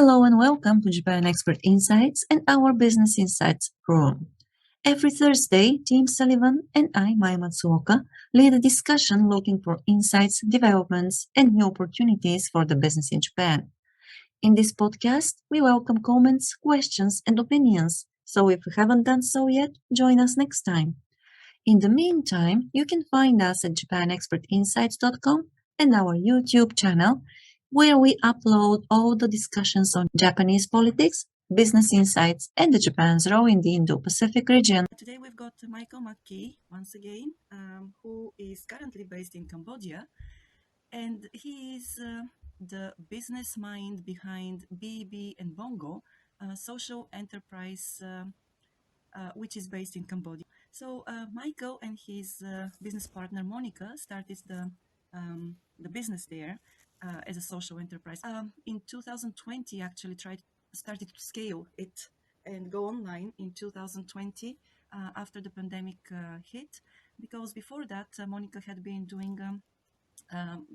Hello and welcome to Japan Expert Insights and our Business Insights room. Every Thursday, Tim Sullivan and I, Maya Matsuoka, lead a discussion looking for insights, developments, and new opportunities for the business in Japan. In this podcast, we welcome comments, questions, and opinions. So if you haven't done so yet, join us next time. In the meantime, you can find us at japanexpertinsights.com and our YouTube channel, where we upload all the discussions on Japanese politics, business insights, and the Japan's role in the Indo-Pacific region. Today we've got Michael McKay once again, who is currently based in Cambodia, and he is the business mind behind BB and Bongo, a social enterprise which is based in Cambodia. So Michael and his business partner Monica started the business there as a social enterprise. In 2020, actually started to scale it and go online in 2020 after the pandemic hit. Because before that, Monica had been doing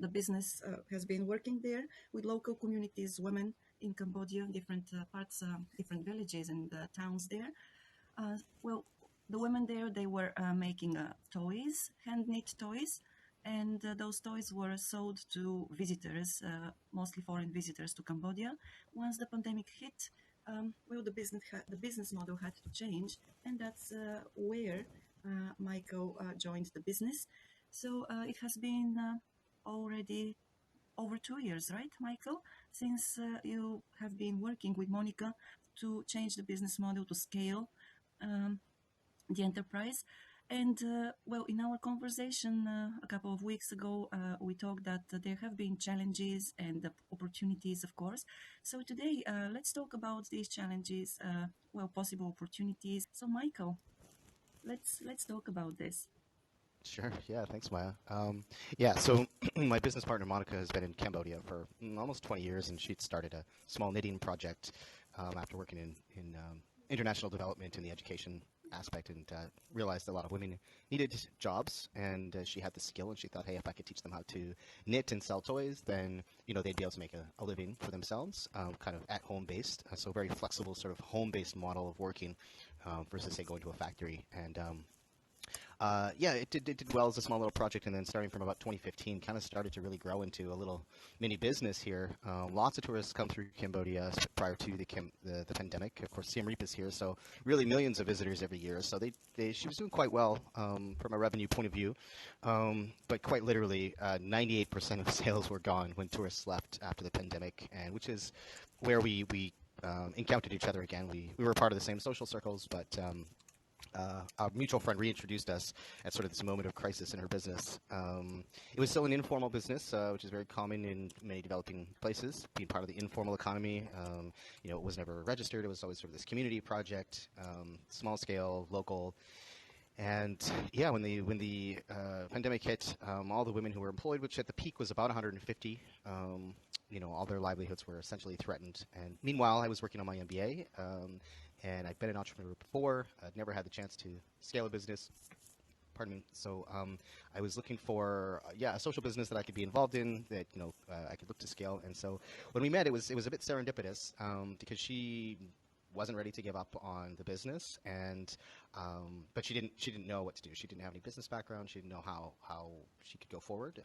the business has been working there with local communities, women in Cambodia, different parts, different villages and towns there. Well, the women there, they were making toys, hand-knit toys, and those toys were sold to visitors, mostly foreign visitors to Cambodia. Once the pandemic hit, well, the business model had to change, and that's where Michael joined the business. So it has been already over 2 years, right, Michael, since you have been working with Monica to change the business model to scale um, the enterprise. And well, in our conversation a couple of weeks ago, we talked that there have been challenges and opportunities, of course. So today, let's talk about these challenges, well, possible opportunities. So, Michael, let's talk about this. Sure. Yeah. Thanks, Maya. Yeah. So my business partner Monica has been in Cambodia for almost 20 years, and she'd started a small knitting project after working in international development in the education aspect, and realized a lot of women needed jobs, and she had the skill, and she thought, hey, if I could teach them how to knit and sell toys, then they'd be able to make a living for themselves, kind of at home based. So very flexible, sort of home based model of working versus say going to a factory and yeah, it did well as a small little project, and then starting from about 2015, kind of started to really grow into a little mini business here. Lots of tourists come through Cambodia prior to the pandemic. Of course, Siem Reap is here, so really millions of visitors every year. So she was doing quite well from a revenue point of view, but quite literally, 98% of sales were gone when tourists left after the pandemic, and which is where we encountered each other again. We were part of the same social circles, but our mutual friend reintroduced us at sort of this moment of crisis in her business. It was still an informal business, which is very common in many developing places, being part of the informal economy. It was never registered. It was always sort of this community project, small scale, local. And yeah, when the pandemic hit, all the women who were employed, which at the peak was about 150, all their livelihoods were essentially threatened. And meanwhile, I was working on my MBA, and I've been an entrepreneur before. I'd never had the chance to scale a business. Pardon me. So I was looking for a social business that I could be involved in, that I could look to scale. And so when we met, it was a bit serendipitous because she wasn't ready to give up on the business, and but she didn't know what to do. She didn't have any business background. She didn't know how she could go forward.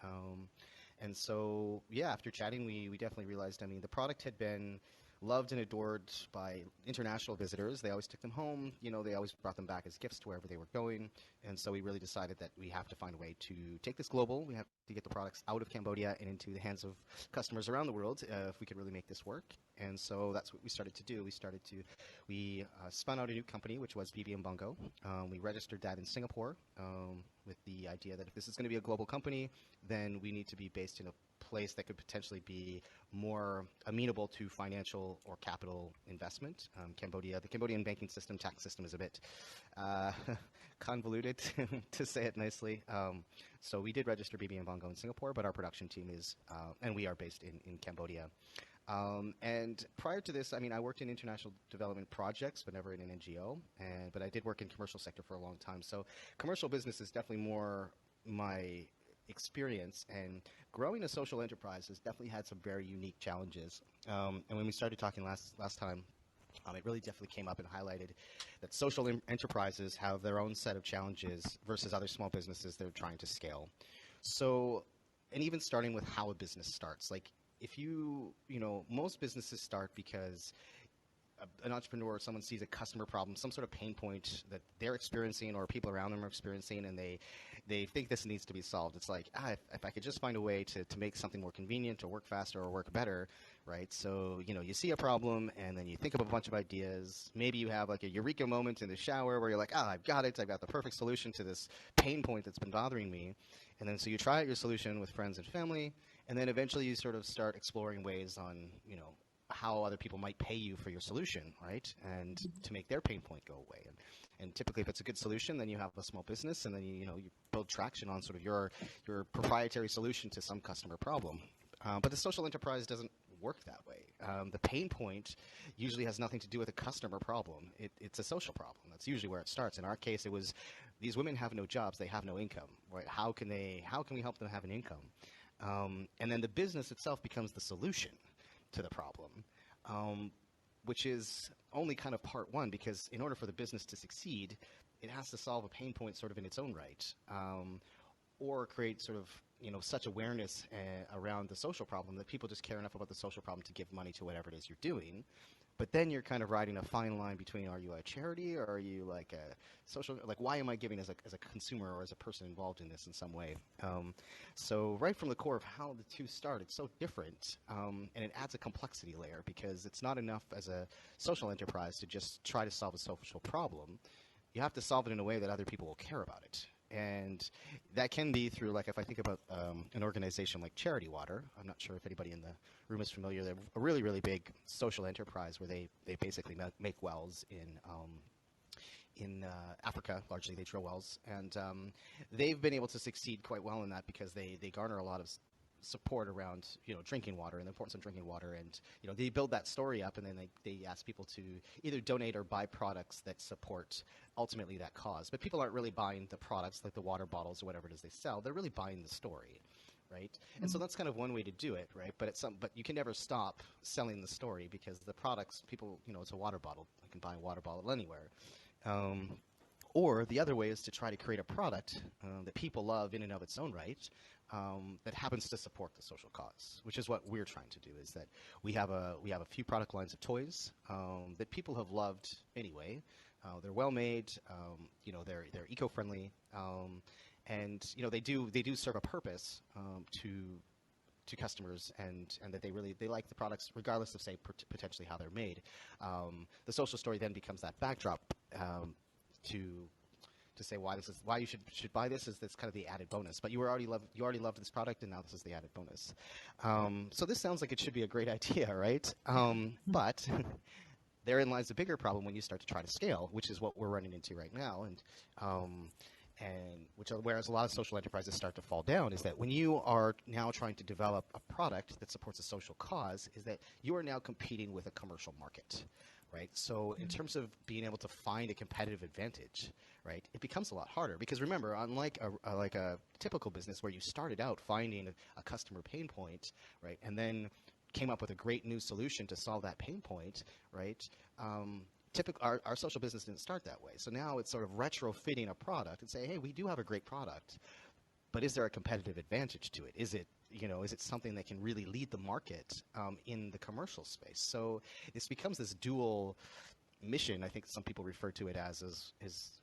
And so yeah, after chatting, we definitely realized. I mean, the product had been loved and adored by international visitors. They always took them home. They always brought them back as gifts to wherever they were going. And so we really decided that we have to find a way to take this global. We have to get the products out of Cambodia and into the hands of customers around the world if we could really make this work. And so that's what we started to do. We spun out a new company, which was BB and Bongo. We registered that in Singapore with the idea that if this is going to be a global company, then we need to be based in a place that could potentially be more amenable to financial or capital investment. The Cambodian banking system, tax system is a bit convoluted, to say it nicely. So we did register BB and Bongo in Singapore, but our production team and we are based in Cambodia. And prior to this, I mean, I worked in international development projects, but never in an NGO. But I did work in commercial sector for a long time. So commercial business is definitely more my experience, and growing a social enterprise has definitely had some very unique challenges. And when we started talking last time, it really definitely came up and highlighted that social enterprises have their own set of challenges versus other small businesses that are trying to scale. So, and even starting with how a business starts, like if most businesses start because an entrepreneur or someone sees a customer problem, some sort of pain point that they're experiencing or people around them are experiencing, and they think this needs to be solved. It's like, if I could just find a way to make something more convenient or work faster or work better, right? So, you see a problem and then you think of a bunch of ideas. Maybe you have like a eureka moment in the shower where you're like, I've got it. I've got the perfect solution to this pain point that's been bothering me. And then so you try out your solution with friends and family, and then eventually you sort of start exploring ways on, how other people might pay you for your solution, right? And to make their pain point go away. And typically, if it's a good solution, then you have a small business, and then you build traction on sort of your proprietary solution to some customer problem. But the social enterprise doesn't work that way. The pain point usually has nothing to do with a customer problem. It's a social problem. That's usually where it starts. In our case, it was these women have no jobs, they have no income, right? How can we help them have an income? And then the business itself becomes the solution to the problem, which is only kind of part one, because in order for the business to succeed, it has to solve a pain point sort of in its own right, or create sort of such awareness around the social problem that people just care enough about the social problem to give money to whatever it is you're doing. But then you're kind of riding a fine line between, are you a charity or are you like a social, like why am I giving as a consumer or as a person involved in this in some way? So right from the core of how the two start, it's so different, and it adds a complexity layer, because it's not enough as a social enterprise to just try to solve a social problem. You have to solve it in a way that other people will care about it. And that can be through, like, if I think about an organization like Charity Water, I'm not sure if anybody in the room is familiar. They're a really, really big social enterprise where they basically make wells in Africa. Largely, they drill wells, and they've been able to succeed quite well in that because they garner a lot of support around drinking water and the importance of drinking water, and they build that story up, and then they ask people to either donate or buy products that support ultimately that cause. But people aren't really buying the products, like the water bottles or whatever it is they sell. They're really buying the story, right? And so that's kind of one way to do it, right? But you can never stop selling the story, because the products, people, it's a water bottle. You can buy a water bottle anywhere. Or the other way is to try to create a product that people love in and of its own right, that happens to support the social cause, which is what we're trying to do. Is that we have a few product lines of toys that people have loved anyway. They're well made, they're eco-friendly, and they do serve a purpose to customers, and that they like the products regardless of, say, potentially how they're made. The social story then becomes that backdrop to say why you should buy this. Is that's kind of the added bonus. But you already loved this product, and now this is the added bonus. So this sounds like it should be a great idea, right? But therein lies the bigger problem when you start to try to scale, which is what we're running into right now, whereas a lot of social enterprises start to fall down, is that when you are now trying to develop a product that supports a social cause, is that you are now competing with a commercial market, right? So in terms of being able to find a competitive advantage, right, it becomes a lot harder, because remember, unlike a typical business where you started out finding a customer pain point, right, and then came up with a great new solution to solve that pain point, right? Our social business didn't start that way. So now it's sort of retrofitting a product and say, hey, we do have a great product, but is there a competitive advantage to it? Is it something that can really lead the market in the commercial space? So this becomes this dual mission. I think some people refer to it as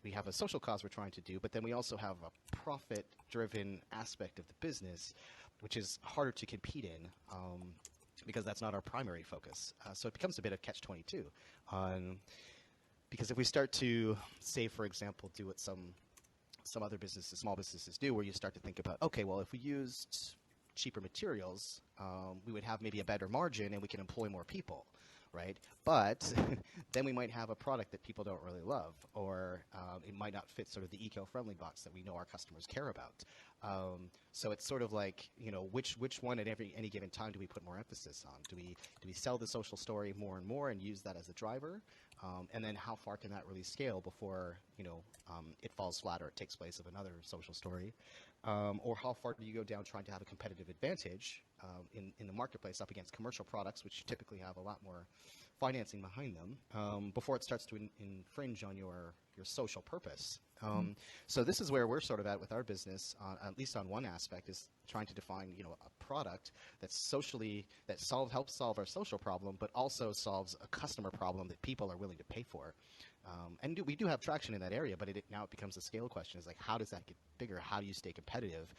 we have a social cause we're trying to do, but then we also have a profit-driven aspect of the business, which is harder to compete in, because that's not our primary focus. So it becomes a bit of catch-22. Because if we start to, say, for example, do what some other businesses, small businesses do, where you start to think about, okay, well, if we used cheaper materials, we would have maybe a better margin and we can employ more people, right? But then we might have a product that people don't really love, or it might not fit sort of the eco-friendly box that we know our customers care about. So it's sort of like, which one at any given time do we put more emphasis on? Do we sell the social story more and more and use that as a driver? And then how far can that really scale before it falls flat or it takes place of another social story? or how far do you go down trying to have a competitive advantage in the marketplace up against commercial products, which typically have a lot more financing behind them before it starts to infringe on your social purpose. So this is where we're sort of at with our business, at least on one aspect, is trying to define a product that's helps solve our social problem, but also solves a customer problem that people are willing to pay for. And we do have traction in that area, but now it becomes a scale question. Is like, how does that get bigger? How do you stay competitive,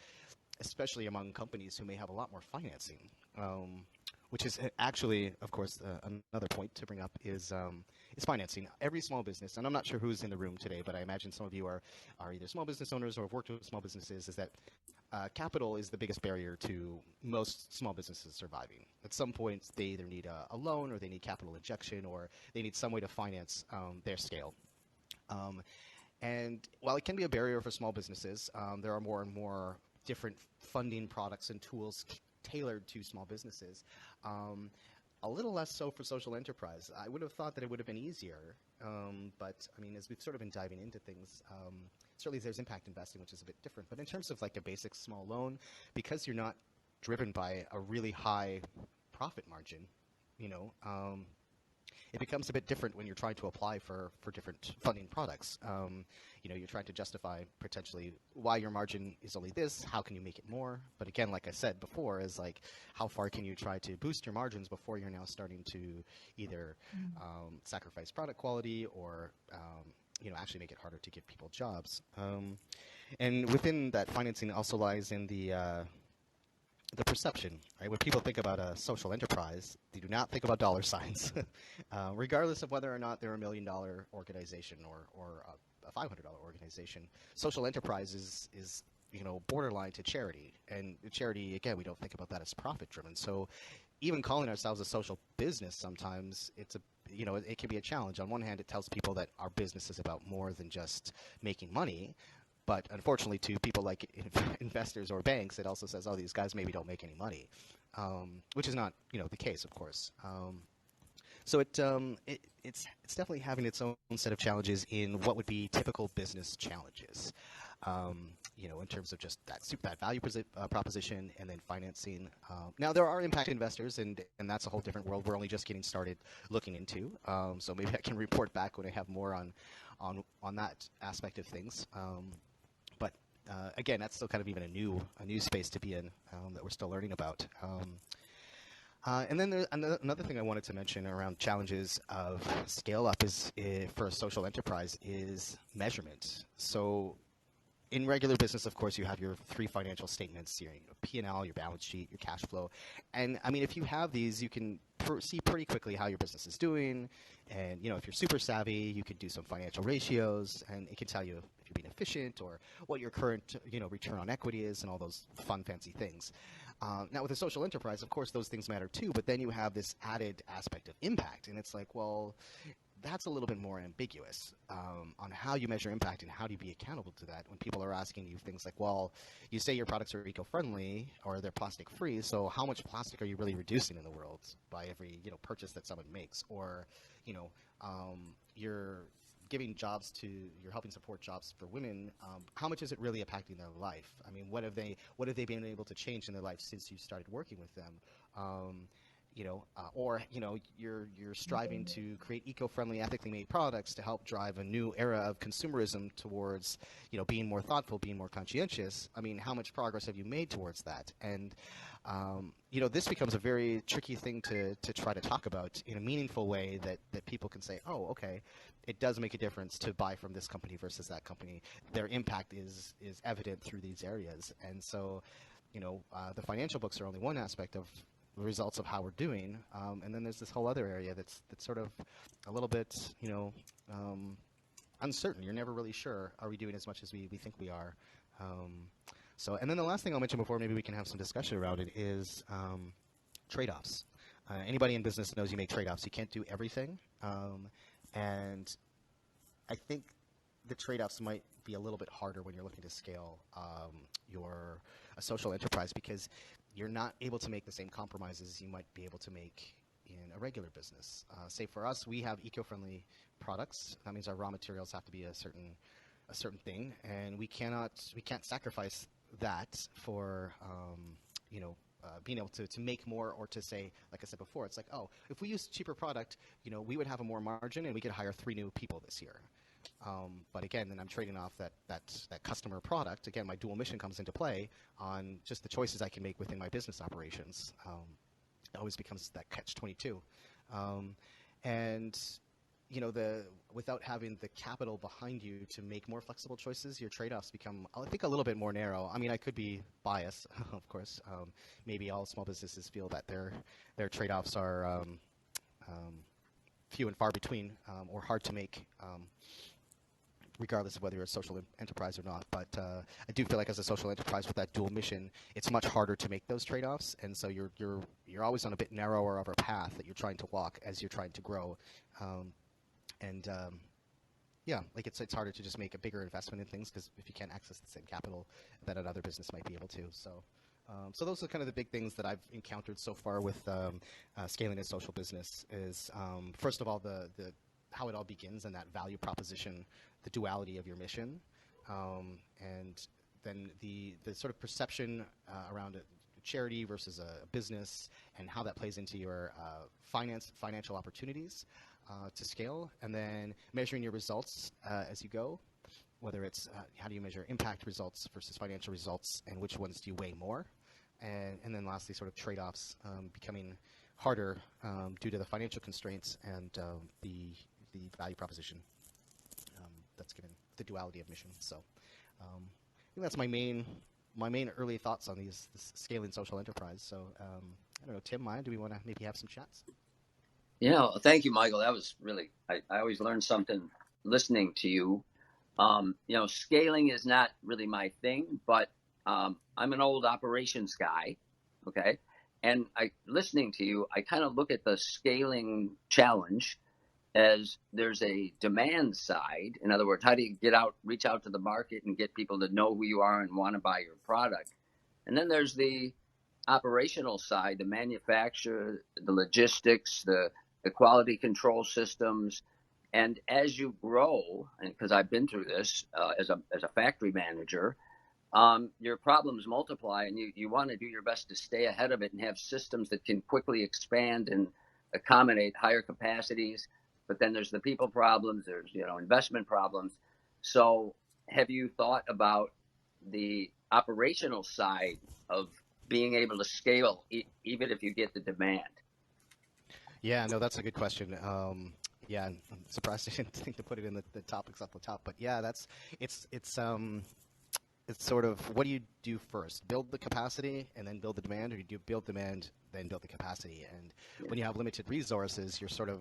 especially among companies who may have a lot more financing? Which is actually, of course, another point to bring up is financing. Every small business, and I'm not sure who's in the room today, but I imagine some of you are either small business owners or have worked with small businesses, is that capital is the biggest barrier to most small businesses surviving. At some point, they either need a loan, or they need capital injection, or they need some way to finance their scale. And while it can be a barrier for small businesses, there are more and more different funding products and tools tailored to small businesses. A little less so for social enterprise. I would have thought that it would have been easier, but I mean, as we've sort of been diving into things, certainly there's impact investing, which is a bit different. But in terms of like a basic small loan, because you're not driven by a really high profit margin, it becomes a bit different when you're trying to apply for different funding products. You're trying to justify potentially why your margin is only this, how can you make it more? But again, like I said before, is like, how far can you try to boost your margins before you're now starting to either sacrifice product quality or actually make it harder to give people jobs. And within that, financing also lies in the perception, right? When people think about a social enterprise, they do not think about dollar signs, regardless of whether or not they're $1 million organization or a $500 organization. Social enterprise is borderline to charity, and charity, again, we don't think about that as profit driven. So even calling ourselves a social business, sometimes it can be a challenge. On one hand, it tells people that our business is about more than just making money. But unfortunately, to people like investors or banks, it also says, oh, these guys maybe don't make any money, which is not, the case, of course. So it's definitely having its own set of challenges in what would be typical business challenges, in terms of just that value proposition and then financing. Now, there are impact investors, and that's a whole different world we're only just getting started looking into. So maybe I can report back when I have more on that aspect of things. But again, that's still kind of even a new space to be in that we're still learning about. And then there's another thing I wanted to mention around challenges of scale up is for a social enterprise is measurement. So in regular business, of course, you have your 3 financial statements, your P&L, your balance sheet, your cash flow. And I mean, if you have these, you can see pretty quickly how your business is doing. And, if you're super savvy, you could do some financial ratios, and it can tell you if you're being efficient or what your current, return on equity is and all those fun, fancy things. Now, with a social enterprise, of course, those things matter too, but then you have this added aspect of impact. And it's like, well, that's a little bit more ambiguous on how you measure impact and how do you be accountable to that when people are asking you things like, well, you say your products are eco-friendly or they're plastic-free, so how much plastic are you really reducing in the world by every purchase that someone makes? Or you're you're helping support jobs for women. How much is it really impacting their life? I mean, what have they been able to change in their life since you started working with them? You're striving to create eco-friendly, ethically made products to help drive a new era of consumerism towards, being more thoughtful, being more conscientious. I mean, how much progress have you made towards that? And, this becomes a very tricky thing to try to talk about in a meaningful way that people can say, oh, okay, it does make a difference to buy from this company versus that company. Their impact is evident through these areas. And so, the financial books are only one aspect of results of how we're doing, and then there's this whole other area that's sort of a little bit uncertain. You're never really sure, are we doing as much as we think we are? And then the last thing I'll mention before maybe we can have some discussion around it is trade-offs. Anybody in business knows you make trade-offs. You can't do everything, and I think the trade-offs might be a little bit harder when you're looking to scale a social enterprise, because you're not able to make the same compromises you might be able to make in a regular business. Say for us, we have eco-friendly products. That means our raw materials have to be a certain thing, and we can't sacrifice that for being able to make more, or to say, like I said before, it's like, oh, if we use cheaper product, we would have a more margin and we could hire 3 new people this year. But again, then I'm trading off that customer product. Again, my dual mission comes into play on just the choices I can make within my business operations. It always becomes that catch-22. And the without having the capital behind you to make more flexible choices, your trade-offs become, I think, a little bit more narrow. I mean, I could be biased, of course. Maybe all small businesses feel that their trade-offs are few and far between, or hard to make, regardless of whether you're a social enterprise or not. But I do feel like as a social enterprise with that dual mission, it's much harder to make those trade-offs, and so you're always on a bit narrower of a path that you're trying to walk as you're trying to grow. Yeah, like it's harder to just make a bigger investment in things, because if you can't access the same capital that another business might be able to. So those are kind of the big things that I've encountered so far with scaling a social business. Is first of all the how it all begins, and that value proposition, the duality of your mission, and then the sort of perception around a charity versus a business, and how that plays into your financial opportunities to scale, and then measuring your results as you go, whether it's how do you measure impact results versus financial results, and which ones do you weigh more, and then lastly, sort of trade-offs becoming harder due to the financial constraints and the value proposition that's given, the duality of mission. So I think that's my main early thoughts on this scaling social enterprise. So I don't know, Tim, Maya, do we want to maybe have some chats? Yeah, thank you, Michael. That was really, I always learn something listening to you. Scaling is not really my thing, but I'm an old operations guy, okay? And listening to you, I kind of look at the scaling challenge as there's a demand side. In other words, how do you reach out to the market and get people to know who you are and want to buy your product? And then there's the operational side, the manufacture, the logistics, the quality control systems. And as you grow, and because I've been through this as a factory manager, your problems multiply, and you want to do your best to stay ahead of it and have systems that can quickly expand and accommodate higher capacities. But then there's the people problems, there's investment problems. So have you thought about the operational side of being able to scale even if you get the demand? Yeah, no, that's a good question. Yeah, I'm surprised I didn't think to put it in the topics off the top, but yeah, it's sort of, what do you do first? Build the capacity and then build the demand, or do you build demand then build the capacity? And when you have limited resources, you're sort of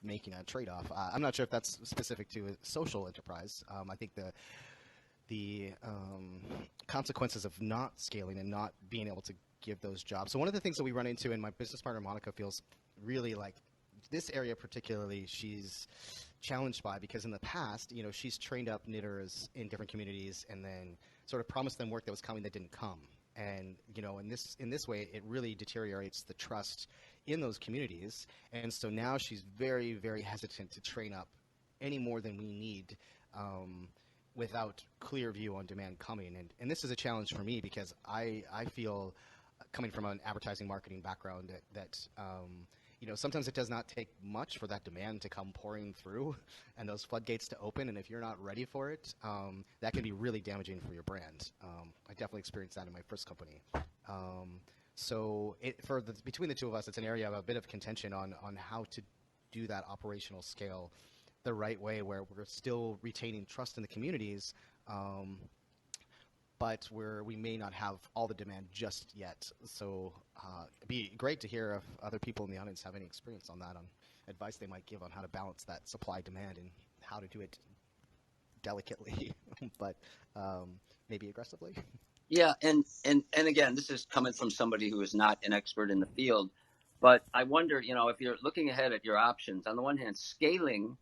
making a trade-off. I'm not sure if that's specific to a social enterprise. I think the consequences of not scaling and not being able to give those jobs. So one of the things that we run into, and my business partner Monica feels really like this area particularly she's challenged by, because in the past, she's trained up knitters in different communities and then sort of promised them work that was coming that didn't come. And in this way, it really deteriorates the trust in those communities. And so now she's very, very hesitant to train up any more than we need without clear view on demand coming. And this is a challenge for me, because I feel, coming from an advertising marketing background, that sometimes it does not take much for that demand to come pouring through and those floodgates to open. And if you're not ready for it, that can be really damaging for your brand. I definitely experienced that in my first company. So between the two of us, it's an area of a bit of contention on how to do that operational scale the right way, where we're still retaining trust in the communities, but where we may not have all the demand just yet. So it'd be great to hear if other people in the audience have any experience on that, on advice they might give on how to balance that supply-demand and how to do it delicately, but maybe aggressively. Yeah, and again, this is coming from somebody who is not an expert in the field, but I wonder, if you're looking ahead at your options, on the one hand, scaling,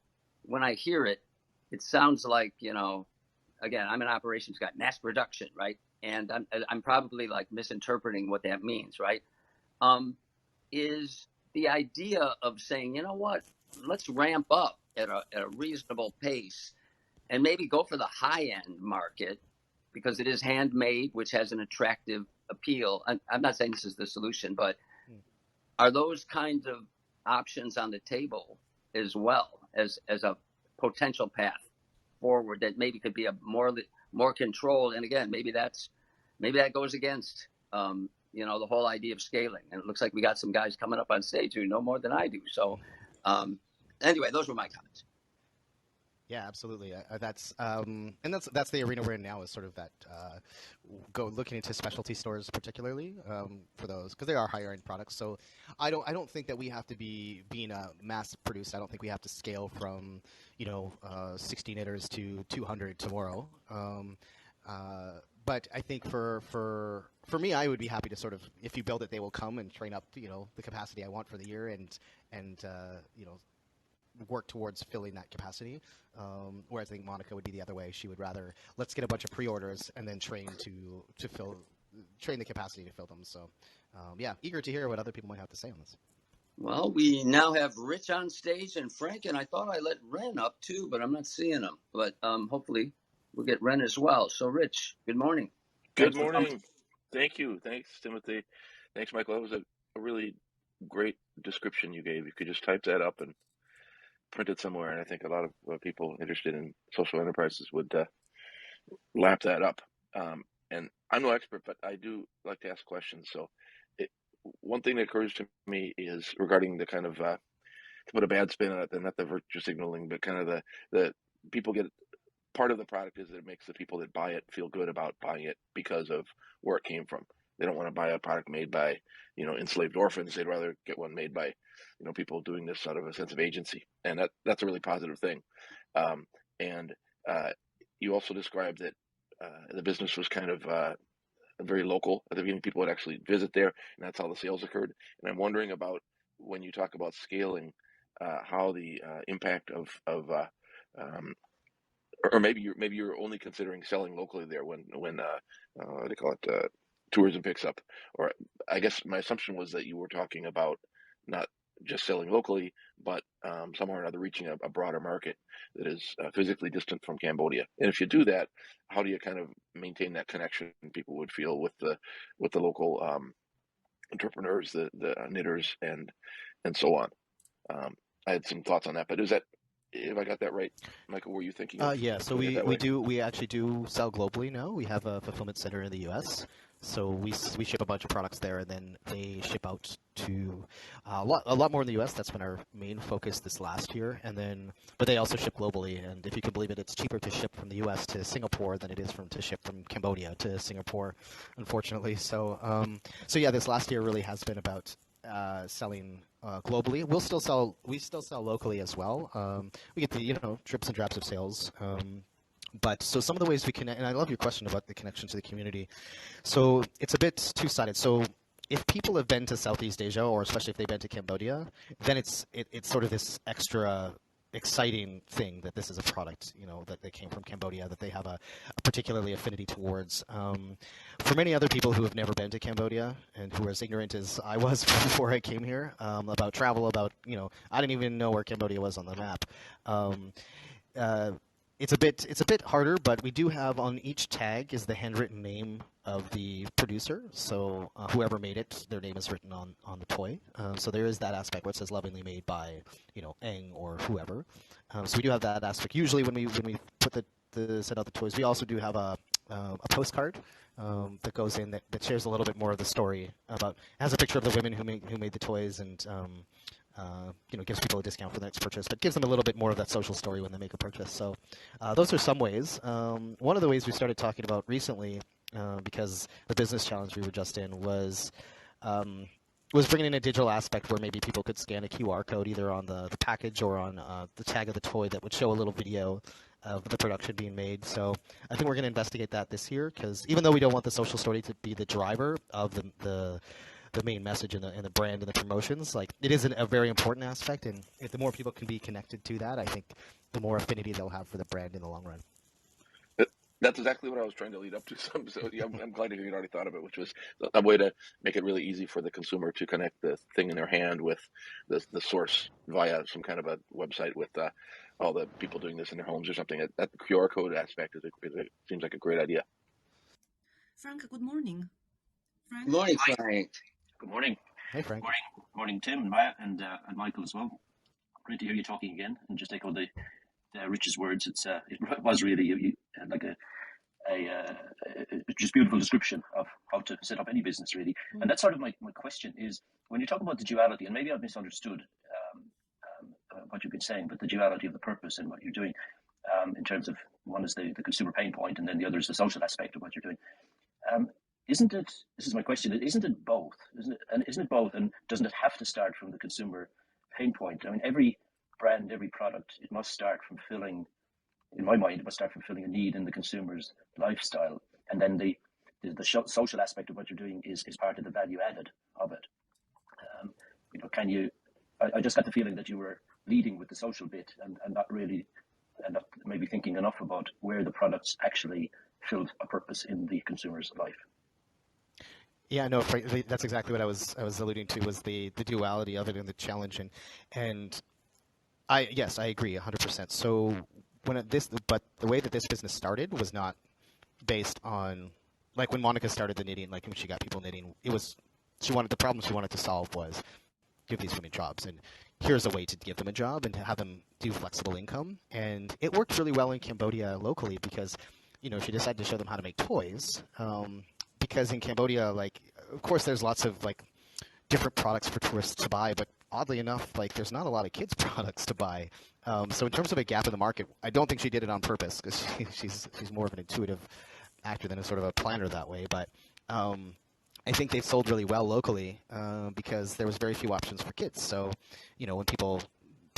when I hear it, it sounds like, again, I'm an operations guy, mass production, right? And I'm probably like misinterpreting what that means, right? Is the idea of saying, let's ramp up at a reasonable pace and maybe go for the high end market, because it is handmade, which has an attractive appeal. I'm not saying this is the solution, but are those kinds of options on the table as well as a potential path forward that maybe could be a more controlled? And again, maybe that goes against the whole idea of scaling. And it looks like we got some guys coming up on stage who know more than I do. So anyway, those were my comments. Yeah, absolutely. That's the arena we're in now, is sort of that looking into specialty stores particularly for those, because they are higher end products. So I don't think that we have to being a mass produced. I don't think we have to scale from 60 knitters to 200 tomorrow. But I think for me, I would be happy to sort of, if you build it, they will come and train up the capacity I want for the year and work towards filling that capacity. Whereas I think Monica would be the other way. She would rather, let's get a bunch of pre-orders and then train the capacity to fill them. So yeah, eager to hear what other people might have to say on this. Well, we now have Rich on stage and Frank, and I thought I let Ren up too, but I'm not seeing him. But hopefully we'll get Ren as well. So Rich, good morning. Good morning. Thank you. Thanks, Timothy. Thanks, Michael. That was a really great description you gave. You could just type that up and print it somewhere, and I think a lot of people interested in social enterprises would lap that up. And I'm no expert, but I do like to ask questions. So one thing that occurs to me is regarding the kind of, to put a bad spin on it, and not the virtue signaling, but kind of the people get, part of the product is that it makes the people that buy it feel good about buying it because of where it came from. They don't want to buy a product made by, enslaved orphans. They'd rather get one made by, people doing this out of a sense of agency. And that's a really positive thing. And you also described that the business was kind of very local. At the beginning, people would actually visit there, and that's how the sales occurred. And I'm wondering about, when you talk about scaling, how the impact of or maybe you're only considering selling locally there when what do they call it, tourism picks up. Or I guess my assumption was that you were talking about not just selling locally, but somehow or another reaching a broader market that is physically distant from Cambodia. And if you do that, how do you kind of maintain that connection people would feel with the local entrepreneurs, the knitters, and so on? I had some thoughts on that, but is that, if I got that right, Michael, were you thinking? Yeah, so we actually do sell globally now. We have a fulfillment center in the U.S., so we ship a bunch of products there, and then they ship out to a lot more in the U.S. That's been our main focus this last year, but they also ship globally. And if you can believe it, it's cheaper to ship from the U.S. to Singapore than it is to ship from Cambodia to Singapore, unfortunately. So yeah, this last year really has been about selling globally. We still sell locally as well. We get the drips and drabs of sales. But so some of the ways we connect, and I love your question about the connection to the community. So it's a bit two-sided. So if people have been to Southeast Asia, or especially if they've been to Cambodia, then it's sort of this extra exciting thing that this is a product, that they came from Cambodia, that they have a particularly affinity towards. For many other people who have never been to Cambodia and who are as ignorant as I was before I came here about travel, I didn't even know where Cambodia was on the map. It's a bit harder, but we do have on each tag is the handwritten name of the producer. So whoever made it, their name is written on the toy. So there is that aspect where it says lovingly made by Eng or whoever. So we do have that aspect. Usually when we put set out the toys, we also do have a postcard that goes in that shares a little bit more of the story about, has a picture of the women who made the toys, and gives people a discount for the next purchase, but gives them a little bit more of that social story when they make a purchase. So those are some ways. One of the ways we started talking about recently, because the business challenge we were just in was bringing in a digital aspect where maybe people could scan a QR code either on the package or on the tag of the toy that would show a little video of the production being made. So I think we're going to investigate that this year, because even though we don't want the social story to be the driver of the main message and the brand and the promotions, like, it is a very important aspect, and if the more people can be connected to that, I think the more affinity they'll have for the brand in the long run. That's exactly what I was trying to lead up to. So yeah, I'm glad to hear you'd already thought of it, which was a way to make it really easy for the consumer to connect the thing in their hand with the source via some kind of a website with all the people doing this in their homes or something. That QR code aspect seems like a great idea. Frank, good morning. Frank? Good morning, Frank. Good morning. Hey, Frank. Morning, Tim and Maya and Michael as well. Great to hear you talking again, and just echo the Rich's words. It was really you like a just beautiful description of how to set up any business, really. And that's sort of my question is, when you talk about the duality, and maybe I've misunderstood what you've been saying, but the duality of the purpose and what you're doing, in terms of one is the consumer pain point, and then the other is the social aspect of what you're doing. Isn't it? This is my question. Isn't it both? Isn't it both? And doesn't it have to start from the consumer pain point? I mean, every brand, every product, it must start from filling. In my mind, it must start from filling a need in the consumer's lifestyle, and then the social aspect of what you're doing is part of the value added of it. Can you? I just got the feeling that you were leading with the social bit and not really, and not maybe thinking enough about where the products actually filled a purpose in the consumer's life. Yeah, no, that's exactly what I was alluding to, was the duality of it and the challenge, and I agree 100%. So but the way that this business started was not based on, like, when Monica started the knitting, like when she got people knitting, the problem she wanted to solve was give these women jobs, and here's a way to give them a job and to have them do flexible income. And it worked really well in Cambodia locally because, she decided to show them how to make toys. Because in Cambodia, like, of course, there's lots of like different products for tourists to buy, but oddly enough, like, there's not a lot of kids' products to buy. So in terms of a gap in the market, I don't think she did it on purpose, because she's more of an intuitive actor than a sort of a planner that way. But I think they've sold really well locally because there was very few options for kids. So, when people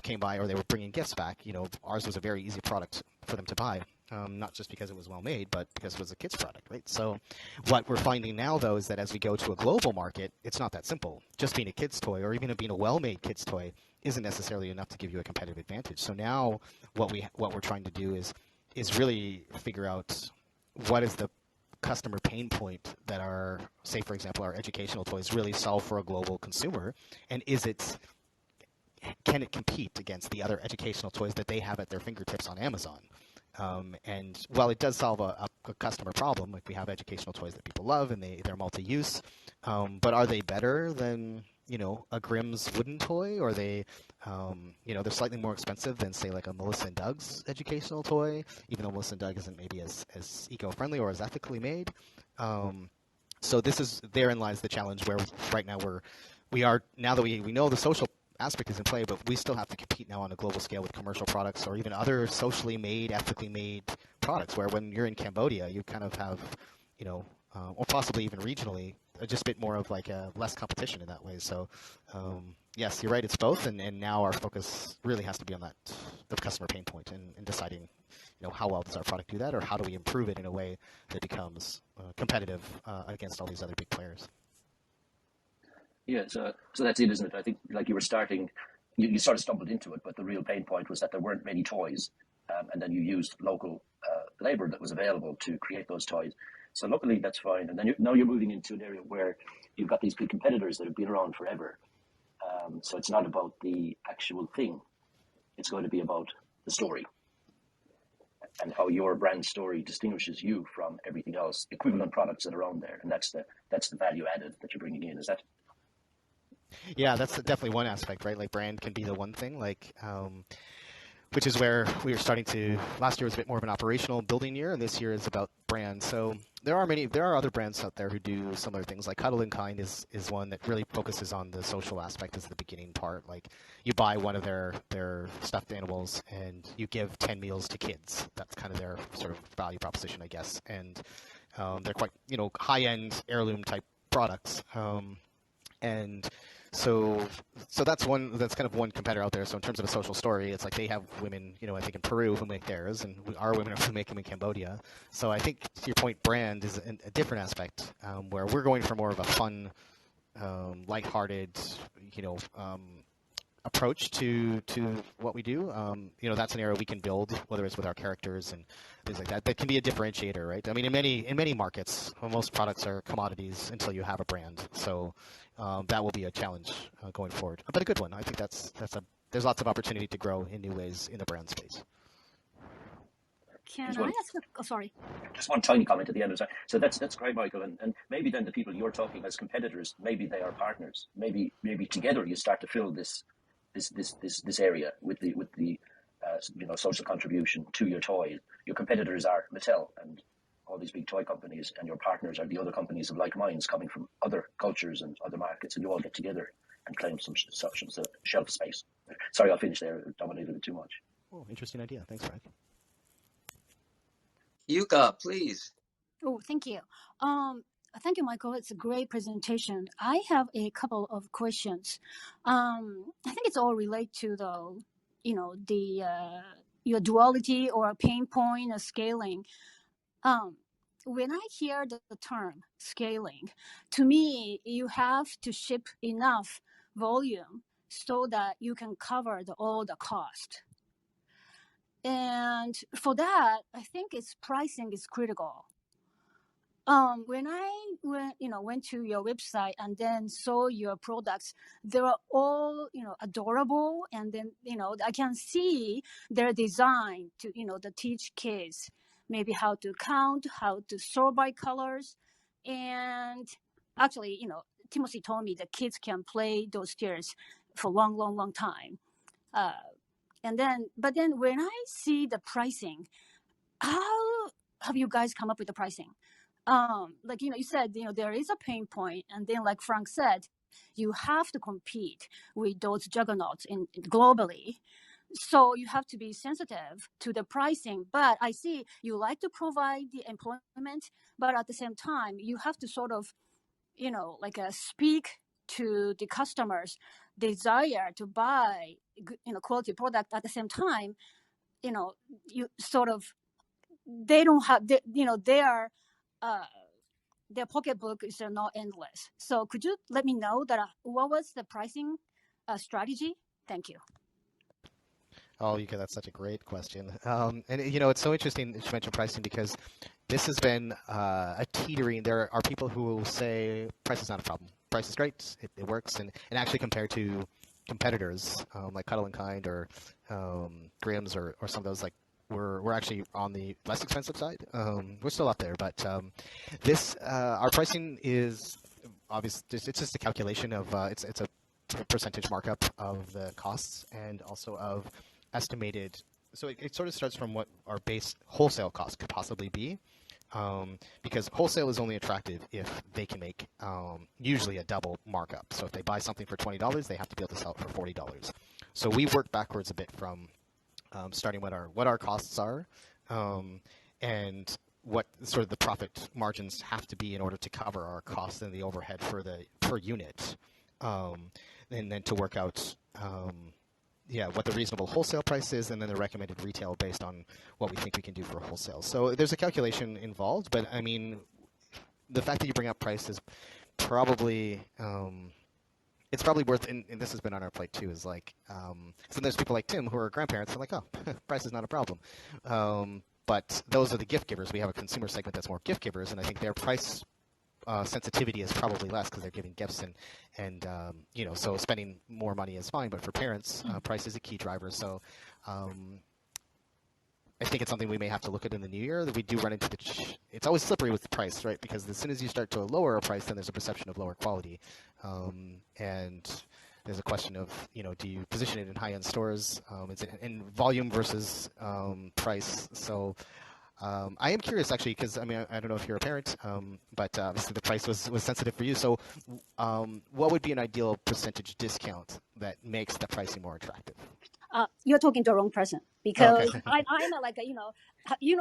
came by or they were bringing gifts back, ours was a very easy product for them to buy. Not just because it was well made, but because it was a kid's product, right? So what we're finding now, though, is that as we go to a global market, it's not that simple. Just being a kid's toy, or even being a well-made kid's toy, isn't necessarily enough to give you a competitive advantage. So now what we're trying to do is really figure out what is the customer pain point that say, for example, our educational toys really solve for a global consumer, and can it compete against the other educational toys that they have at their fingertips on Amazon? And while it does solve a customer problem, like we have educational toys that people love and they're multi-use, but are they better than a Grimm's wooden toy? Or are they they're slightly more expensive than, say, like a Melissa and Doug's educational toy, even though Melissa and Doug isn't maybe as eco-friendly or as ethically made. So therein lies the challenge, where right now we are now that we know the social aspect is in play, but we still have to compete now on a global scale with commercial products or even other socially made, ethically made products, where when you're in Cambodia, you kind of have, or possibly even regionally, just a bit more of like a less competition in that way. So yes, you're right, it's both, and now our focus really has to be on the customer pain point and deciding, how well does our product do that, or how do we improve it in a way that becomes competitive against all these other big players. Yeah, so that's it, isn't it? I think, like, you were starting, you sort of stumbled into it, but the real pain point was that there weren't many toys, and then you used local labor that was available to create those toys. So luckily, that's fine. And then now you're moving into an area where you've got these big competitors that have been around forever. So it's not about the actual thing; it's going to be about the story and how your brand story distinguishes you from everything else, equivalent products that are on there, and that's the value added that you're bringing in. Is that? Yeah, that's definitely one aspect, right? Like, brand can be the one thing, like, which is where we were starting to. Last year was a bit more of an operational building year, and this year is about brand. So there are other brands out there who do similar things. Like Cuddle and Kind is one that really focuses on the social aspect as the beginning part. Like, you buy one of their stuffed animals and you give 10 meals to kids. That's kind of their sort of value proposition, I guess. And they're quite high-end heirloom type products. And so that's kind of one competitor out there. So in terms of a social story, it's like they have women, I think in Peru who make theirs, and our women who make them in Cambodia. So I think, to your point, brand is a different aspect, where we're going for more of a fun, lighthearted, approach to what we do. That's an area we can build, whether it's with our characters and things like that. That can be a differentiator, right? I mean, in many markets, most products are commodities until you have a brand. So that will be a challenge going forward, but a good one. I think there's lots of opportunity to grow in new ways in the brand space. Can I ask? Sorry. Just one tiny comment at the end of that. So that's great, Michael. And maybe then the people you're talking as competitors, maybe they are partners. Maybe together you start to fill this area with the social contribution to your toy. Your competitors are Mattel and all these big toy companies, and your partners are the other companies of like minds coming from other cultures and other markets, and you all get together and claim some shelf space. Sorry, I'll finish there. I dominated it too much. Oh, interesting idea. Thanks, Frank. Yuka, please. Oh, thank you. Thank you, Michael. It's a great presentation. I have a couple of questions. I think it's all related to your duality or pain point of scaling. When I hear the term scaling, to me, you have to ship enough volume so that you can cover all the cost. And for that, I think pricing is critical. When I went to your website and then saw your products, they were all adorable, and then I can see their design to to teach kids maybe how to count, how to sort by colors, and actually Timothy told me the kids can play those tiers for long time. But then when I see the pricing, how have you guys come up with the pricing? Like you said, there is a pain point, and then like Frank said, you have to compete with those juggernauts globally. So you have to be sensitive to the pricing. But I see you like to provide the employment, but at the same time, you have to sort of, speak to the customers' desire to buy, quality product. At the same time, you sort of, they don't have, their pocketbook is not endless. So could you let me know what was the pricing strategy? Thank you. Oh, Yuka, that's such a great question. And it's so interesting that you mentioned pricing because this has been a teetering. There are people who will say price is not a problem. Price is great. It works. And actually compared to competitors like Cuddle and Kind or Grimm's or some of those, like we're actually on the less expensive side. We're still up there, but our pricing is obvious. It's just a calculation of it's a percentage markup of the costs and also of estimated. So it sort of starts from what our base wholesale cost could possibly be, because wholesale is only attractive if they can make usually a double markup. So if they buy something for $20, they have to be able to sell it for $40. So we work backwards a bit from starting what our costs are, and what sort of the profit margins have to be in order to cover our costs and the overhead for the per unit, and then to work out what the reasonable wholesale price is, and then the recommended retail based on what we think we can do for wholesale. So there's a calculation involved, but I mean, the fact that you bring up price is probably it's probably worth, and this has been on our plate too, is like, so there's people like Tim who are grandparents, and like, oh, price is not a problem. But those are the gift givers. We have a consumer segment that's more gift givers, and I think their price sensitivity is probably less because they're giving gifts, and so spending more money is fine. But for parents, price is a key driver. So I think it's something we may have to look at in the new year. That we do run into it's always slippery with the price, right? Because as soon as you start to lower a price, then there's a perception of lower quality, and there's a question of, do you position it in high-end stores? Is it in volume versus price? So I am curious, actually, because I mean, I don't know if you're a parent, but obviously the price was sensitive for you. So what would be an ideal percentage discount that makes the pricing more attractive? You're talking to the wrong person, because okay. I'm like that. Are you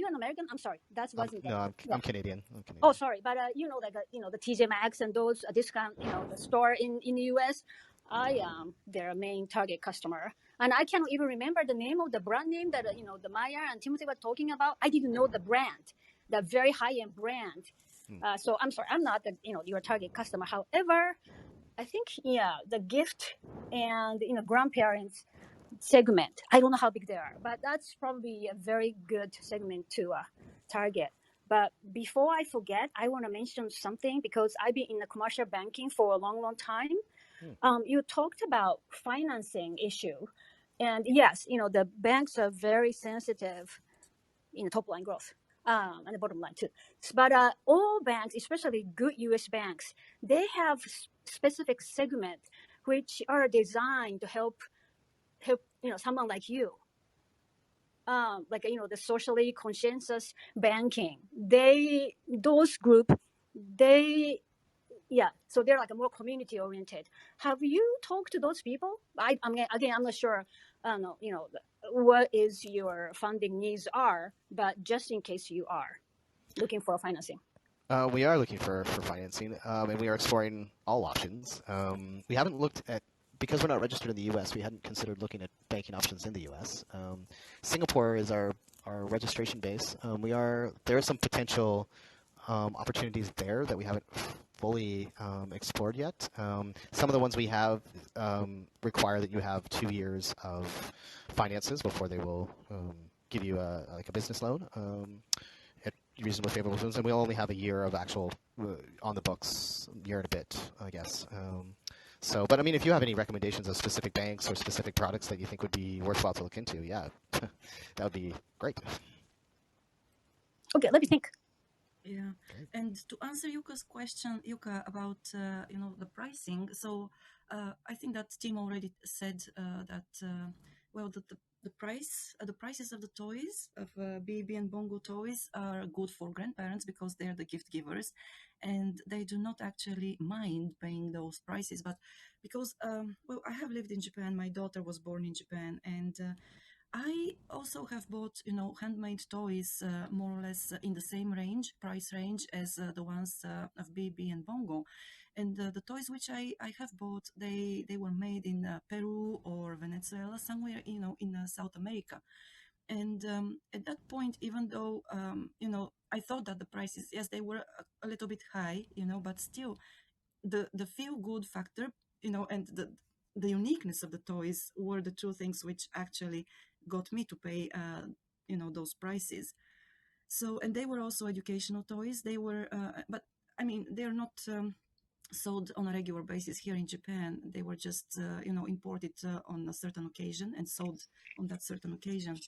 an American? I'm sorry, that wasn't. No, I'm Canadian. Oh, sorry, but the TJ Maxx and those discount, the store in the US, I am their main target customer, and I cannot even remember the name of the brand name that the Maya and Timothy were talking about. I didn't know the brand, the very high-end brand. So I'm sorry, I'm not your target customer. However, I think the gift and grandparents segment, I don't know how big they are, but that's probably a very good segment to target. But before I forget, I want to mention something, because I've been in the commercial banking for a long time. You talked about financing issue, and yes, the banks are very sensitive top line growth. And the bottom line too. But all banks, especially good U.S. banks, they have specific segments which are designed to help someone like you, like the socially conscientious banking. Those group, so they're like a more community oriented. Have you talked to those people? I mean, again, I'm not sure. What is your funding needs are, but just in case you are looking for financing. We are looking for financing, and we are exploring all options. We haven't looked at, because we're not registered in the U.S., we hadn't considered looking at banking options in the U.S. Singapore is our registration base. There are some potential opportunities there that we haven't fully explored yet. Some of the ones we have require that you have 2 years of finances before they will give you a business loan at reasonably favorable terms, and we'll only have a year of actual on the books, year and a bit, I guess. But I mean, if you have any recommendations of specific banks or specific products that you think would be worthwhile to look into, yeah, that would be great. Okay, let me think. Yeah, and to answer Yuka's question, about the pricing. So I think that Tim already said that the prices of the toys of baby and bongo toys are good for grandparents because they're the gift givers, and they do not actually mind paying those prices. But because I have lived in Japan, my daughter was born in Japan, and I also have bought, handmade toys more or less in the same price range as the ones of Baby and Bongo. And the toys which I have bought, they were made in Peru or Venezuela, somewhere, in South America. And at that point, even though, I thought that the prices, yes, they were a little bit high, but still the feel good factor, and the uniqueness of the toys were the two things which actually got me to pay those prices. So, and they were also educational toys. They were but I mean, they're not sold on a regular basis here in Japan. They were just imported on a certain occasion and sold on that certain occasion.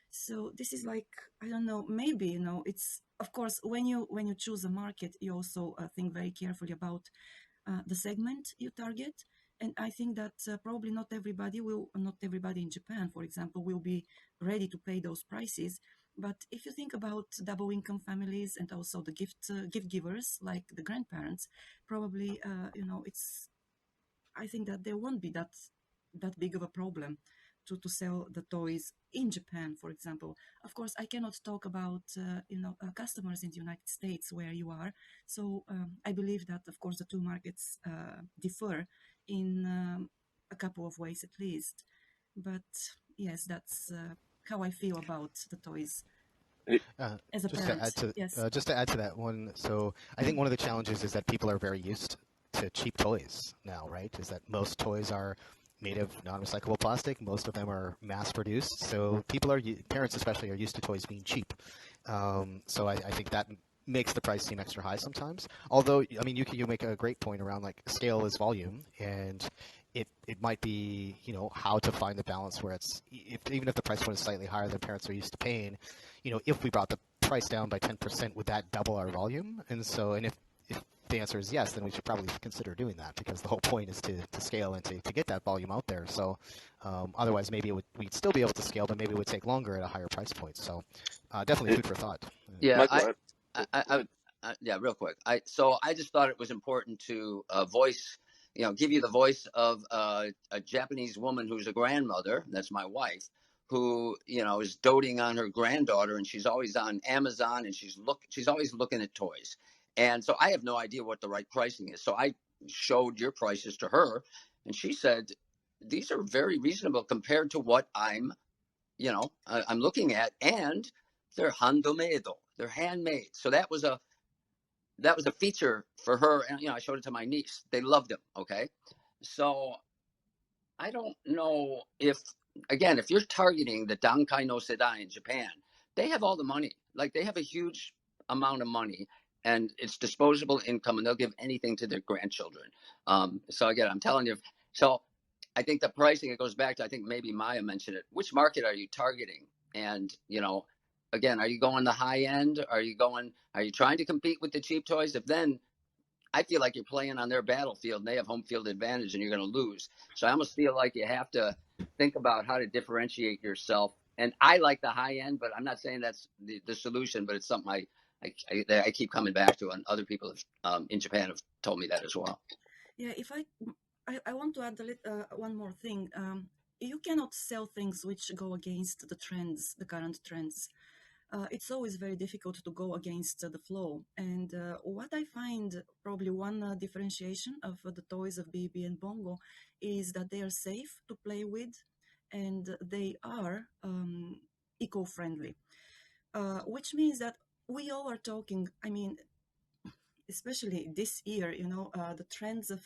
So this is like, I don't know, maybe it's, of course, when you choose a market, you also think very carefully about the segment you target. And I think that probably not everybody in Japan, for example, will be ready to pay those prices. But if you think about double income families and also the gift givers, like the grandparents, probably, I think that there won't be that big of a problem to sell the toys in Japan, for example. Of course, I cannot talk about customers in the United States where you are. So I believe that, of course, the two markets differ in a couple of ways at least. But yes, that's how I feel about the toys. As a parent, just to add to that one, so I think one of the challenges is that people are very used to cheap toys now, right? Is that most toys are made of non-recyclable plastic. Most of them are mass-produced, so parents especially, are used to toys being cheap. So I think that makes the price seem extra high sometimes. Although, I mean, you make a great point around like scale is volume, and it might be how to find the balance where it's even if the price point is slightly higher than parents are used to paying, if we brought the price down by 10%, would that double our volume? And if the answer is yes, then we should probably consider doing that, because the whole point is to scale and to get that volume out there. So otherwise, maybe we'd still be able to scale, but maybe it would take longer at a higher price point. So definitely food for thought. Yeah, Michael, yeah, real quick. I just thought it was important to give you the voice of a Japanese woman who's a grandmother. That's my wife, who is doting on her granddaughter, and she's always on Amazon, and she's always looking at toys. And so I have no idea what the right pricing is. So I showed your prices to her, and she said, these are very reasonable compared to what I'm looking at, and they're handmade. They're handmade. So that was a feature for her, and I showed it to my niece. They loved them. Okay, so I don't know if you're targeting the Dankai no Sedai in Japan, they have all the money. Like, they have a huge amount of money, and it's disposable income, and they'll give anything to their grandchildren. So again, I'm telling you. So I think the pricing, it goes back to, I think maybe Maya mentioned it. Which market are you targeting? And again, are you going the high end? Are you trying to compete with the cheap toys? If then, I feel like you're playing on their battlefield and they have home field advantage and you're going to lose. So I almost feel like you have to think about how to differentiate yourself. And I like the high end, but I'm not saying that's the solution, but it's something I keep coming back to, and other people in Japan have told me that as well. Yeah, if I want to add one more thing. You cannot sell things which go against the trends, the current trends. It's always very difficult to go against the flow. And what I find probably one differentiation of the toys of BB and Bongo is that they are safe to play with, and they are eco-friendly, which means that we all are talking. I mean, especially this year, the trends of,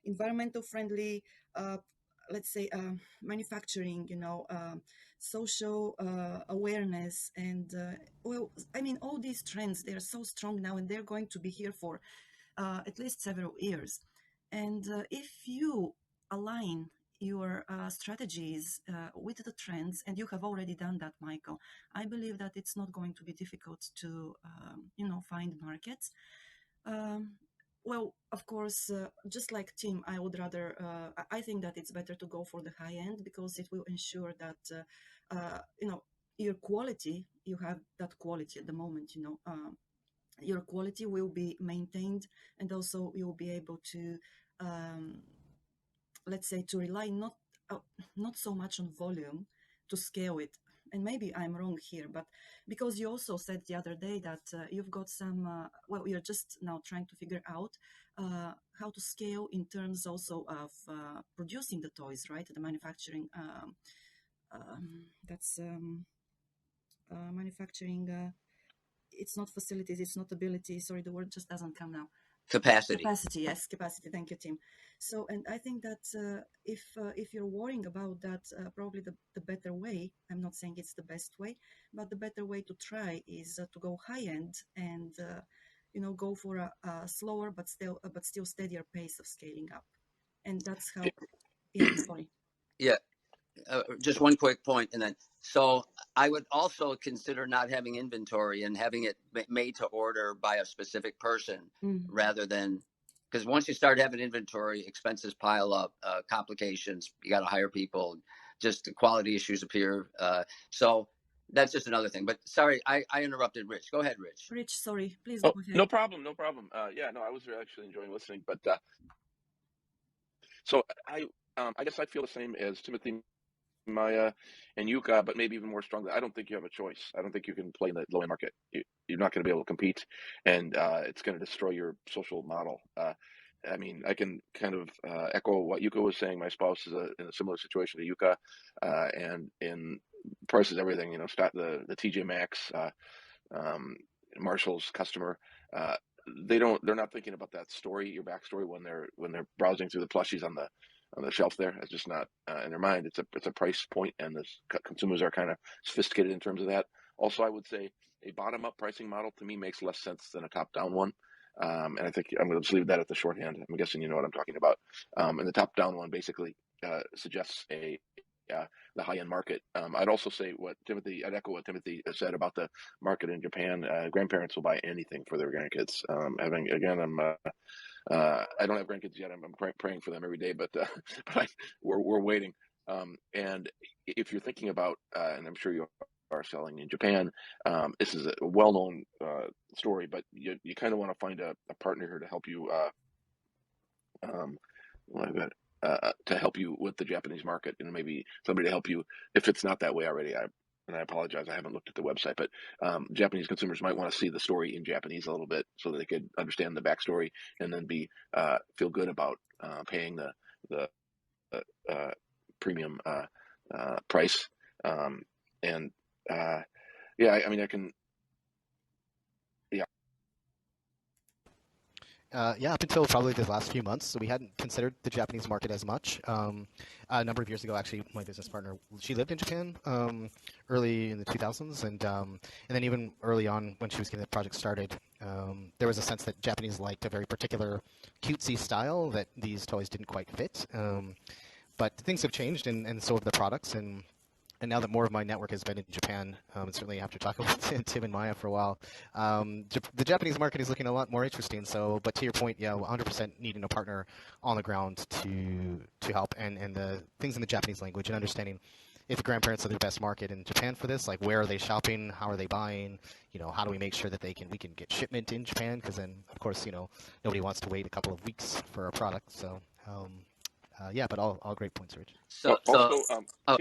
environmental friendly, uh, let's say, manufacturing, social awareness. And, well, I mean, all these trends, they are so strong now and they're going to be here for at least several years. And if you align your strategies with the trends, and you have already done that, Michael, I believe that it's not going to be difficult to, find markets. Um, well, of course, just like Tim, I would rather, I think that it's better to go for the high end because it will ensure that, your quality, you have that quality at the moment, your quality will be maintained, and also you'll be able to, um, let's say, to rely not so much on volume to scale it. And maybe I'm wrong here, but because you also said the other day that you've got some, well, you're just now trying to figure out how to scale in terms also of producing the toys, right? The manufacturing, that's manufacturing. It's not facilities, it's not ability. Sorry, the word just doesn't come now. Capacity, yes, capacity. Thank you, Tim. So, and I think that if you're worrying about that, probably the better way, I'm not saying it's the best way, but the better way to try is to go high end and go for a slower but still steadier pace of scaling up. And that's how. Yeah, sorry. Yeah. Just one quick point, and then so I would also consider not having inventory and having it made to order by a specific person rather than, because once you start having inventory, expenses pile up, complications, you got to hire people, just the quality issues appear. So that's just another thing. But sorry, I interrupted Rich. Go ahead, Rich. Rich, sorry, please Oh, go ahead. no problem, no problem. Yeah, no, I was actually enjoying listening, but so I guess I feel the same as Timothy, Maya, and Yuka, but maybe even more strongly. I don't think you have a choice. I don't think you can play in the low end market. You're not going to be able to compete, and it's going to destroy your social model. I mean, I can kind of echo what Yuka was saying. My spouse is in a similar situation to Yuka, and in prices, everything. The TJ Maxx, Marshall's customer. They're not thinking about that story, your backstory, when they're browsing through the plushies on the shelf there. It's just not in their mind. It's a price point, and the consumers are kind of sophisticated in terms of that. Also, I would say a bottom-up pricing model to me makes less sense than a top-down one. And I think I'm going to just leave that at the shorthand. I'm guessing you know what I'm talking about. And the top-down one basically suggests the high-end market. I'd also say I'd echo what Timothy said about the market in Japan. Grandparents will buy anything for their grandkids. I don't have grandkids yet. I'm praying for them every day, but we're waiting. And if you're thinking about, and I'm sure you are selling in Japan, this is a well-known story, but you kind of want to find a partner here to help you. To help you with the Japanese market, and maybe somebody to help you if it's not that way already. And I apologize, I haven't looked at the website, but Japanese consumers might want to see the story in Japanese a little bit so that they could understand the backstory and then feel good about paying the premium price. And yeah, I mean, I can. Yeah, up until probably the last few months, so we hadn't considered the Japanese market as much. A number of years ago, actually, my business partner, she lived in Japan early in the 2000s, and then even early on when she was getting the project started, there was a sense that Japanese liked a very particular cutesy style that these toys didn't quite fit. But things have changed, and so have the products, and and now that more of my network has been in Japan, and certainly after talking with Tim and Maya for a while, the Japanese market is looking a lot more interesting. So, but to your point, yeah, 100% needing a partner on the ground to help, and the things in the Japanese language and understanding if the grandparents are the best market in Japan for this, like where are they shopping, how are they buying, how do we make sure that we can get shipment in Japan? Because then, of course, nobody wants to wait a couple of weeks for a product. So, yeah, but all great points, Rich. Also, Oh,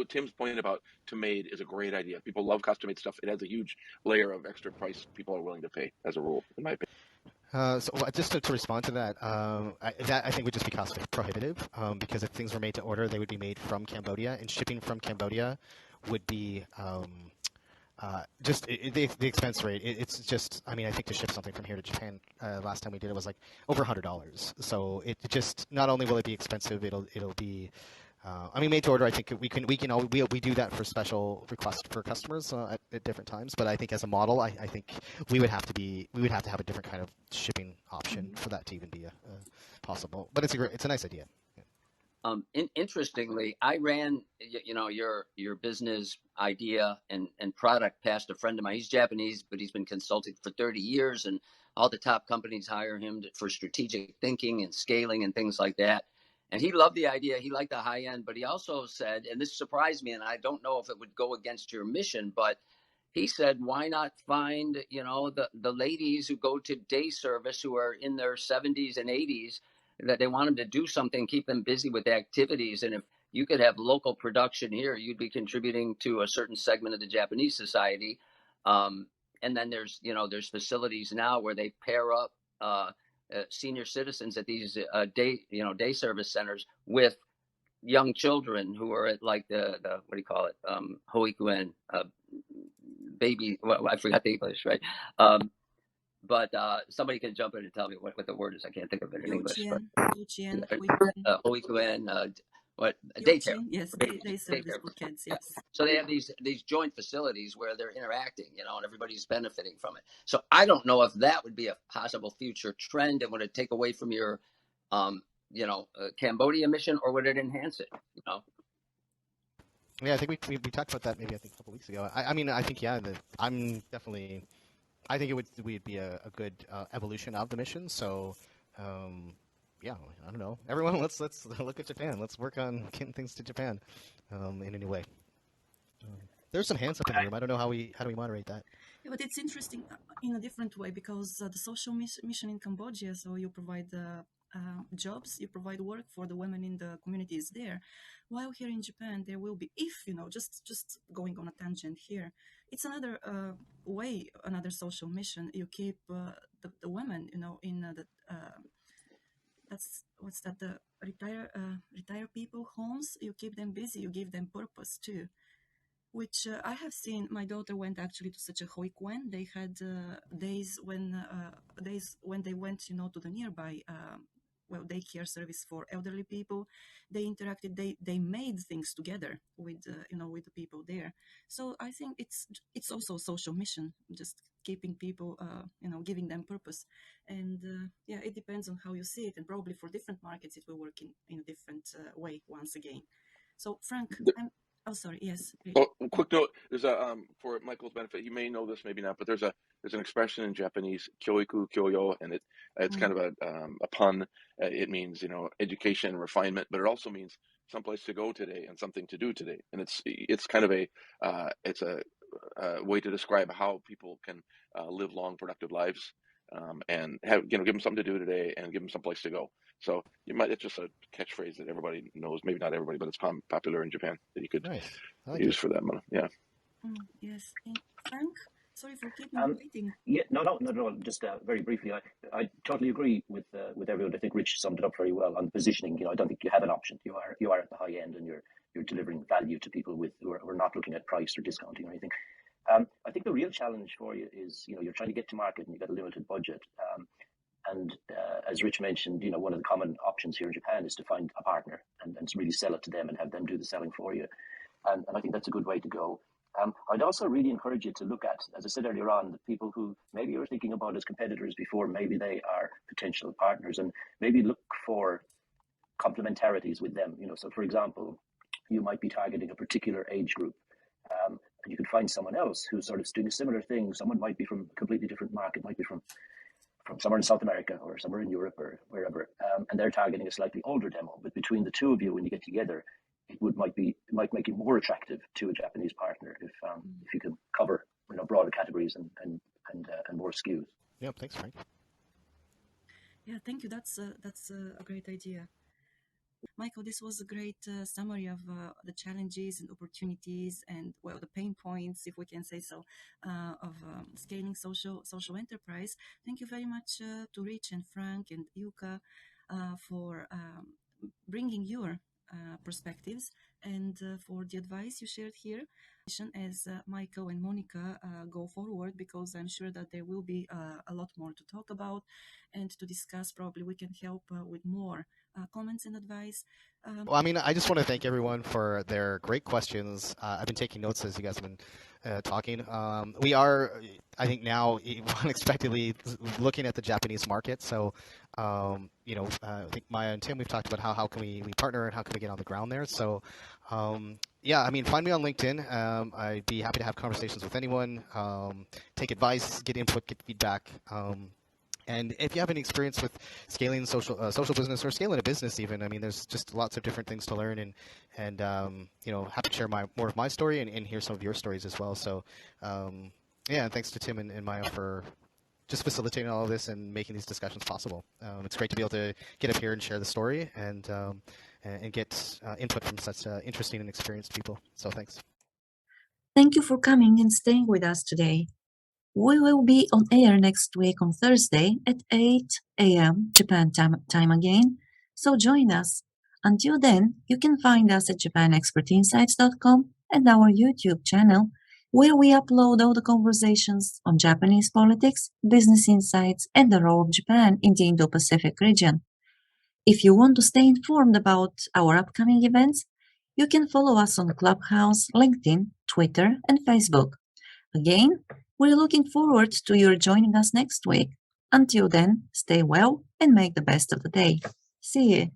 Tim's point about to made is a great idea. People love custom made stuff. It has a huge layer of extra price people are willing to pay as a rule, in my opinion. Just to respond to that, that I think would just be cost prohibitive because if things were made to order, they would be made from Cambodia, and shipping from Cambodia would be just the expense rate. It's just, I mean, I think to ship something from here to Japan, last time we did it was like over $100. So it just not only will it be expensive, it'll be I mean, made to order. I think we do that for special requests for customers at different times. But I think as a model, I think we would have to have a different kind of shipping option for that to even be possible. But it's a nice idea. Interestingly, I ran, your business idea and product past a friend of mine. He's Japanese, but he's been consulting for 30 years, and all the top companies hire him for strategic thinking and scaling and things like that. And he loved the idea. He liked the high end, but he also said, and this surprised me, and I don't know if it would go against your mission, but he said, why not find, the ladies who go to day service who are in their 70s and 80s, that they want them to do something, keep them busy with activities. And if you could have local production here, you'd be contributing to a certain segment of the Japanese society. And then there's facilities now where they pair up senior citizens at these day service centers with young children who are at like the what do you call it, hoikuen, baby, well, I forgot the English, right? But somebody can jump in and tell me what the word is. I can't think of it in English. But hoikuen, what daycare? Yes, they service for kids. Yes. So they have these joint facilities where they're interacting, and everybody's benefiting from it. So I don't know if that would be a possible future trend, and would it take away from your, Cambodia mission, or would it enhance it? Yeah, I think we talked about that maybe a couple weeks ago. I mean, I think I think it would be a good evolution of the mission. So, yeah, I don't know. Everyone, let's look at Japan. Let's work on getting things to Japan in a new way. There's some hands up in the room. I don't know how do we moderate that. Yeah, but it's interesting in a different way because the social mission in Cambodia. So you provide jobs, you provide work for the women in the communities there. While here in Japan, there will be, if just going on a tangent here, it's another way, another social mission. You keep the women, in the the retire people homes. You keep them busy. You give them purpose too. Which I have seen. My daughter went actually to such a hoikuen. They had days when they went, to the nearby daycare service for elderly people. They interacted. They made things together with with the people there. So I think it's also a social mission, just keeping people, giving them purpose. And yeah, it depends on how you see it, and probably for different markets it will work in a different way. Once again, so Frank, oh, sorry. Yes. Oh, quick note. There's a for Michael's benefit. You may know this, maybe not, but there's an expression in Japanese, kyoiku kyoyo, and it's kind of a pun. It means education, refinement, but it also means someplace to go today and something to do today. And it's kind of it's a way to describe how people can live long, productive lives, and give them something to do today and give them someplace to go. So it's just a catchphrase that everybody knows. Maybe not everybody, but it's popular in Japan that you could use for that money. Yeah. Yes. Frank, sorry for keeping you waiting. Yeah, no. Just very briefly, I totally agree with everyone. I think Rich summed it up very well on the positioning. I don't think you have an option. You are at the high end, and you're delivering value to people who are not looking at price or discounting or anything. I think the real challenge for you is you're trying to get to market and you've got a limited budget. And as Rich mentioned, one of the common options here in Japan is to find a partner and really sell it to them and have them do the selling for you. And I think that's a good way to go. I'd also really encourage you to look at, as I said earlier on, the people who maybe you were thinking about as competitors before, maybe they are potential partners, and maybe look for complementarities with them. So for example, you might be targeting a particular age group. And you could find someone else who's sort of doing a similar thing. Someone might be from a completely different market, might be from somewhere in South America or somewhere in Europe or wherever, and they're targeting a slightly older demo. But between the two of you, when you get together, it might make it more attractive to a Japanese partner if you can cover broader categories and more SKUs. Yeah, thanks, Frank. Yeah, thank you. That's a great idea. Micheal, this was a great summary of the challenges and opportunities and, well, the pain points, if we can say so, of scaling social enterprise. Thank you very much to Rich and Frank and Yuka for bringing your perspectives and for the advice you shared here as Micheal and Monica go forward, because I'm sure that there will be a lot more to talk about and to discuss. Probably we can help with more comments and advice. Well, I mean, I just want to thank everyone for their great questions. I've been taking notes as you guys have been talking. We are, I think, now unexpectedly looking at the Japanese market. So, I think Maya and Tim, we've talked about how can we partner and how can we get on the ground there. So, yeah, I mean, find me on LinkedIn. I'd be happy to have conversations with anyone, take advice, get input, get feedback. And if you have any experience with scaling social business or scaling a business even, I mean, there's just lots of different things to learn, and happy to share more of my story and hear some of your stories as well. So, yeah, and thanks to Tim and Maya for just facilitating all of this and making these discussions possible. It's great to be able to get up here and share the story and get input from such interesting and experienced people. So thanks. Thank you for coming and staying with us today. We will be on air next week on Thursday at 8 a.m. Japan time again, so join us. Until then, you can find us at japanexpertinsights.com and our YouTube channel, where we upload all the conversations on Japanese politics, business insights, and the role of Japan in the Indo-Pacific region. If you want to stay informed about our upcoming events, you can follow us on Clubhouse, LinkedIn, Twitter, and Facebook. Again, we're looking forward to your joining us next week. Until then, stay well and make the best of the day. See you.